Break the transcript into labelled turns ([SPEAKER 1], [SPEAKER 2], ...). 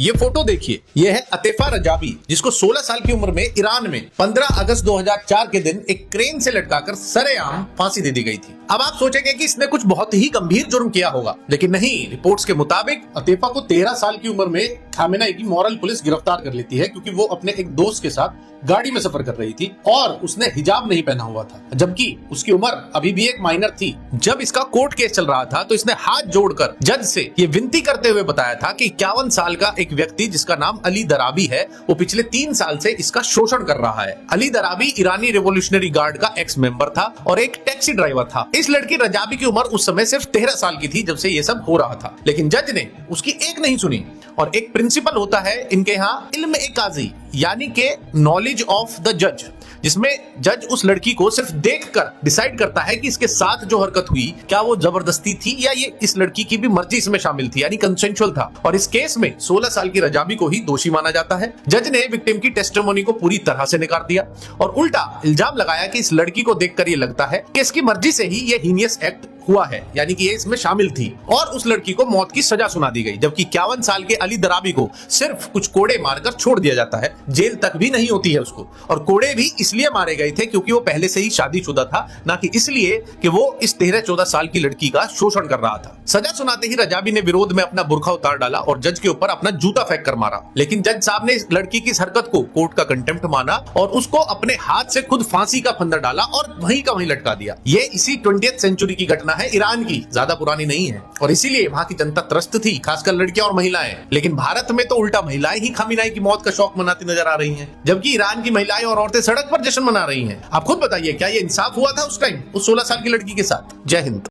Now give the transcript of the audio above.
[SPEAKER 1] ये फोटो देखिए, ये है अतेफा रजाबी, जिसको 16 साल की उम्र में ईरान में 15 अगस्त 2004 के दिन एक क्रेन से लटकाकर सरेआम फांसी दे दी गई थी। अब आप सोचेंगे कि इसने कुछ बहुत ही गंभीर जुर्म किया होगा, लेकिन नहीं। रिपोर्ट्स के मुताबिक अतेफा को 13 साल की उम्र में खामेनेई की मॉरल पुलिस गिरफ्तार कर लेती है, क्योंकि वो अपने एक दोस्त के साथ गाड़ी में सफर कर रही थी और उसने हिजाब नहीं पहना हुआ था, जबकि उसकी उम्र अभी भी एक माइनर थी। जब इसका कोर्ट केस चल रहा था तो इसने हाथ जोड़कर जज से ये विनती करते हुए बताया था कि 51 साल का एक व्यक्ति जिसका नाम अली दराबी है, वो पिछले 3 साल से इसका शोषण कर रहा है। अली दराबी ईरानी रिवोल्यूशनरी गार्ड का एक्स मेंबर था और एक टैक्सी ड्राइवर था। इस लड़की रजाबी की उम्र उस समय सिर्फ 13 साल की थी जब से ये सब हो रहा था, लेकिन जज ने उसकी एक नहीं सुनी। और एक प्रिंसिपल होता है इनके यहाँ इल्म ए काजी, यानी के नॉलेज ऑफ द जज, जिसमें जज उस लड़की को सिर्फ देखकर डिसाइड करता है कि इसके साथ जो हरकत हुई क्या वो जबरदस्ती थी या ये इस लड़की की भी मर्जी इसमें शामिल थी, यानी कंसेंशुअल था। और इस केस में 16 साल की रजाबी को ही दोषी माना जाता है। जज ने विक्टिम की टेस्टिमोनी को पूरी तरह से नकार दिया और उल्टा इल्जाम लगाया कि इस लड़की को देखकर ये लगता है कि इसकी मर्जी से ही ये हीनियस एक्ट हुआ है, यानी कि ये इसमें शामिल थी। और उस लड़की को मौत की सजा सुना दी गई, जबकि 51 साल के अली दराबी को सिर्फ कुछ कोड़े मारकर छोड़ दिया जाता है। जेल तक भी नहीं होती है उसको, और कोड़े भी इसलिए मारे गए थे क्योंकि वो पहले से ही शादीशुदा था, ना कि इसलिए कि वो इस 13-14 साल की लड़की का शोषण कर रहा था। सजा सुनाते ही रजाबी ने विरोध में अपना बुर्का उतार डाला और जज के ऊपर अपना जूता फेंक कर मारा, लेकिन जज साहब ने इस लड़की की इस हरकत को कोर्ट का कंटेम्प्ट माना और उसको अपने हाथ से खुद फांसी का फंदा डाला और वहीं का वहीं लटका दिया। ये इसी 20th सेंचुरी की घटना है, ईरान की, ज्यादा पुरानी नहीं है, और इसीलिए वहां की जनता त्रस्त थी, खासकर लड़कियां और महिलाएं। लेकिन भारत में तो उल्टा महिलाएं ही खामेनेई की मौत का शौक मनाती नजर आ रही हैं, जबकि ईरान की महिलाएं और औरतें सड़क पर जश्न मना रही हैं। आप खुद बताइए, क्या ये इंसाफ हुआ था उस टाइम उस 16 साल की लड़की के साथ? जय हिंद।